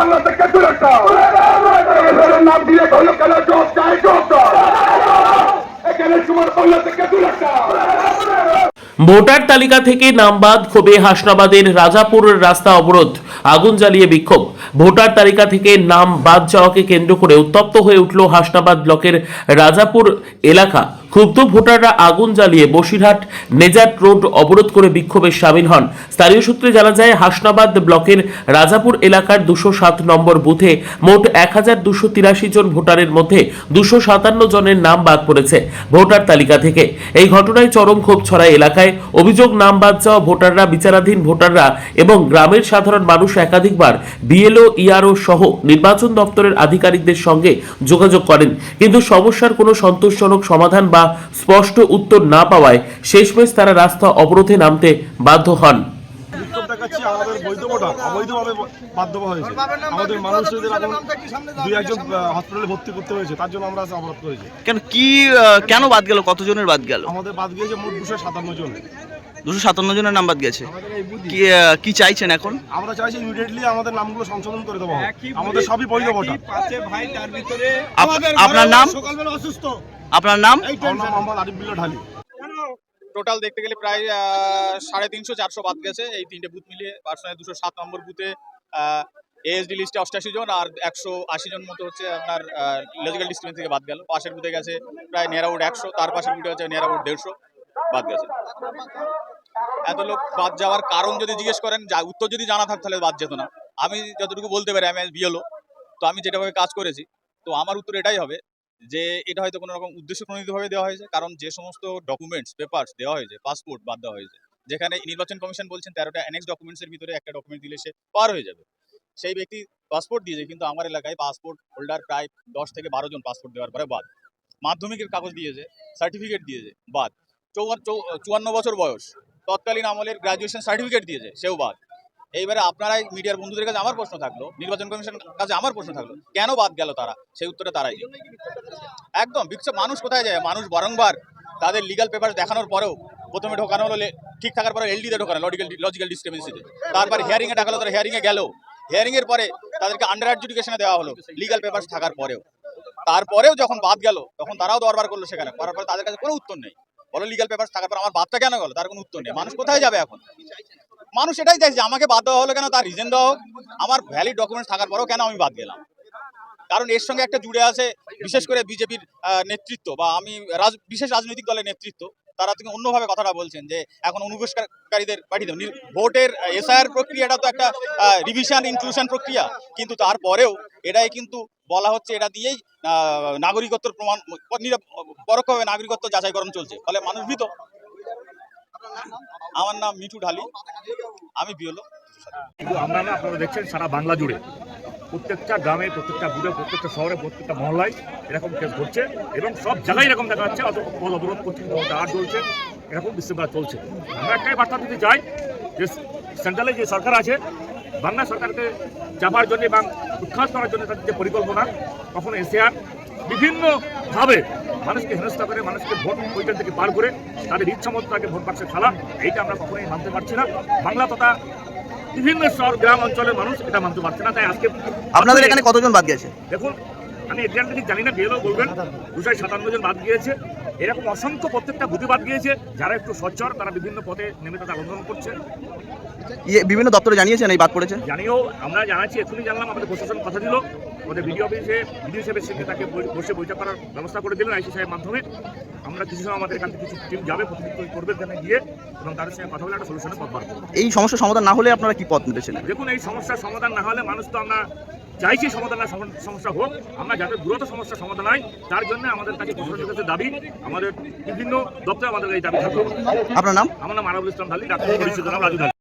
বাংলা থেকে দূরত্ব নাম দিয়ে হলো কেন জব চাই জব এখানে তোমার বাংলা থেকে দূরত্ব। ভোটার তালিকা থেকে নাম বাদ, ক্ষোভে হাসনাবাদের রাজাপুর রাস্তা অবরোধ, আগুন জ্বালিয়ে বিক্ষোভ। ভোটার তালিকা থেকে নাম বাদ যাওয়াকে কেন্দ্র করে উত্তপ্ত হয়ে উঠল হাসনাবাদ ব্লকের রাজাপুর এলাকা। ক্ষুব্ধ ভোটাররা আগুন জ্বালিয়ে বসিরহাট নেজাট রোড অবরোধ করে বিক্ষোভে সামিল হন। স্থানীয় সূত্রে জানা যায়, হাসনাবাদ ব্লকের রাজাপুর এলাকার 207 নম্বর বুথে মোট 1283 জন ভোটারের মধ্যে 257 জনের নাম বাদ পড়েছে ভোটার তালিকা থেকে। এই ঘটনায় চরম ক্ষোভ ছড়ায় এলাকায়। অভিযোগ, নাম বাদ যাওয়া ভোটাররা, বিচারাধীন ভোটাররা এবং গ্রামের সাধারণ মানুষ একাধিকবার বিএলও, ইআরও সহ নির্বাচন দপ্তরের আধিকারিকদের সঙ্গে যোগাযোগ করেন, কিন্তু সমস্যার কোনো সন্তোষজনক সমাধান বা স্পষ্ট উত্তর না পাওয়ায় শেষমেশ তারা রাস্তা অবরোধে নামতে বাধ্য হন। আমাদের বৈধ ভোটার অবৈধভাবে বাদ দেওয়া হয়েছে। আমাদের মানুষদের এখন 2-1 জন হসপিটালে ভর্তি করতে হয়েছে, তার জন্য আমরা অবরোধ করেছি। কেন বাদ গেল? কতজনের বাদ গেল? আমাদের বাদ গিয়েছে মোট 257 জন। 257 জনের নাম বাদ গেছে। কি চাইছেন এখন? আমরা চাইছি ইমিডিয়েটলি আমাদের নামগুলো সংশোধন করে দেওয়া হোক। আমাদের সবই বৈধ ভোটার। আপনার নাম? আপনার নাম? মোহাম্মদ আরিফুল্লাহ ঢালি। টোটাল দেখতে গেলে প্রায় 350-400 বাদ গেছে এই তিনটে বুথ মিলিয়ে। পার্সোনালি 207 নম্বর বুথে এএসডি লিস্টে 88 জন আর 180 জন মতো হচ্ছে আপনার লজিক্যাল ডিস্ট্রিক্ট থেকে বাদ গেল। পাশের বুথে গেছে প্রায় নিয়ার আউট 100, তার পাশের বুথে হচ্ছে নিয়ার আউট 150 বাদ গেছে। এত লোক বাদ যাওয়ার কারণ যদি জিজ্ঞেস করেন, উত্তর যদি জানা থাকতো তাহলে বাদ যেত না। আমি যতটুকু বলতে পারি, আমি বিএলও, তো আমি যেটাভাবে কাজ করেছি, তো আমার উত্তর এটাই হবে যে এটা হয়তো কোনো রকম উদ্দেশ্য প্রণোদিতভাবে দেওয়া হয়েছে। কারণ যে সমস্ত ডকুমেন্টস পেপারস দেওয়া হয়েছে, পাসপোর্ট বাদ দেওয়া হয়েছে, যেখানে নির্বাচন কমিশন বলছেন 13টা অ্যানেক্স ডকুমেন্টসের ভিতরে একটা ডকুমেন্ট দিলে সে পার হয়ে যাবে। সেই ব্যক্তি পাসপোর্ট দিয়েছে, কিন্তু আমার এলাকায় পাসপোর্ট হোল্ডার প্রায় 10 থেকে 12 জন পাসপোর্ট দেওয়ার পরে বাদ। মাধ্যমিকের কাগজ দিয়েছে, সার্টিফিকেট দিয়েছে, বাদ। 54 বছর বয়স, তৎকালীন আমলের গ্রাজুয়েশন সার্টিফিকেট দিয়েছে, সেও বাদ। এইবারে আপনারাই মিডিয়ার বন্ধুদের কাছে আমার প্রশ্ন থাকলো, নির্বাচন কমিশনের কাছে আমার প্রশ্ন থাকলো, কেন বাদ গেল তারা? সেই উত্তরটা তারাই একদম বিক্ষোভ। মানুষ কোথায় যায়? মানুষ বারংবার তাদের লিগাল পেপার দেখানোর পরেও, প্রথমে ঢোকানো হলো ঠিক থাকার পরে এলডিতে ঢোকানো, লজিক্যাল ডিসক্রিমিনেন্সিতে, তারপর হিয়ারিংয়ে ডাকালো, তারা হিয়ারিংয়ে গেল, হিয়ারিংয়ের পরে তাদেরকে আন্ডার অ্যাডজুডিকেশনে দেওয়া হলো লিগাল পেপার থাকার পরেও। তারপরেও যখন বাদ গেল তখন তারাও দরবার করলো, সেখানে করার পরে তাদের কাছে কোনো উত্তর নেই। বলো লিগাল পেপার থাকার পর আমার বাদটা কেন গেল, তার কোনো উত্তর নেই। মানুষ কোথায় যাবে এখন? মানুষ এটাই চাইছে যে আমাকে বাদ দেওয়া হলো কেন, তার রিজন দেওয়া হোক। আমার ভ্যালিড ডকুমেন্টস থাকার পরেও কেন আমি বাদ গেলাম? কারণ এর সঙ্গে একটা জুড়ে আছে বিশেষ করে বিজেপির নেতৃত্ব বা আমি বিশেষ রাজনৈতিক দলের নেতৃত্ব। তারা থেকে অন্যভাবে কথাটা বলছেন যে এখন অনুপ্রবেশকারীদের পাঠিয়ে দেন। ভোটের এসআইআর প্রক্রিয়াটা তো একটা রিভিশন ইনক্লুশন প্রক্রিয়া, কিন্তু তারপরেও এটাই কিন্তু বলা হচ্ছে এটা দিয়েই নাগরিকত্বের প্রমাণ, পরোক্ষভাবে নাগরিকত্ব যাচাইকরণ চলছে, ফলে মানুষ ভীত। আমার নাম মিঠু ঢালি, আমি বিএলও। কিন্তু আমরা না, আপনারা দেখছেন সারা বাংলা জুড়ে প্রত্যেকটা গ্রামে, প্রত্যেকটা বুথে, প্রত্যেকটা শহরে, প্রত্যেকটা মহল্লায় এরকম কেস ঘটছে এবং সব জায়গায় এরকম দেখা যাচ্ছে। পথ অবরোধ করছে, আট চলছে, এরকম বিশৃঙ্খলা চলছে। আমরা একটাই বার্তা দিতে চাই যে সেন্ট্রালে যে সরকার আছে, বাংলা সরকারকে চাপার জন্য এবং উৎখাত করার জন্য তাদের যে পরিকল্পনা, কখনো এসআইআর বিভিন্নভাবে মানুষকে হেনস্থা করে, মানুষকে ভোট ওইখান থেকে পার করে তাদের ইচ্ছামতো তাকে ভোট বাক্সে ফেলা, এইটা আমরা কখনোই মানতে পারছি না। বাংলা তথা বিভিন্ন শহর গ্রাম অঞ্চলের মানুষ এটা মানতে পারছে না। তাই আজকে আপনাদের এখানে কতজন বাদ গেছে? দেখুন, আমি এক্সাক্টলি জানি না, বিএলও বলবেন। 257 জন বাদ গিয়েছে। এরকম অসংখ্য প্রত্যেকটা বুথে বাদ গিয়েছে। যারা একটু সচ্চর তারা বিভিন্ন পথে নেমে তাদের আন্দোলন করছে। বিভিন্ন দপ্তরে জানিয়েছেন এই বাদ পড়েছে? জানিও, আমরা জানাচ্ছি, এখনই জানলাম। আমাদের প্রশাসন কথা দিল, আমাদের বিডিও সাহেবের সঙ্গে তাকে বসে বৈঠক করার ব্যবস্থা করে দিলেন আইসি সাহেবের মাধ্যমে। আমরা কিছু সময় আমাদের এখান থেকে কিছু টিম যাবে, প্রতিনিধিত্ব করবে এখানে গিয়ে, এবং তাদের সঙ্গে কথা বলে একটা সলিউশনের পথ বার করবো। এই সমস্যার সমাধান না হলে আপনারা কি পথ নিতেছেন? দেখুন, এই সমস্যার সমাধান না হলে মানুষ তো আমরা চাইছি সমস্যা হোক। আমরা যাতে দ্রুত সমস্যার সমাধান হয় তার জন্য আমাদের কাছে প্রশাসনের কাছে দাবি, আমাদের বিভিন্ন দপ্তরে আমাদের এই দাবি থাকবে। আপনার নাম? আমার নাম আরাবুল ইসলাম ঢালি, ডাক্তার রাজু ঢালি।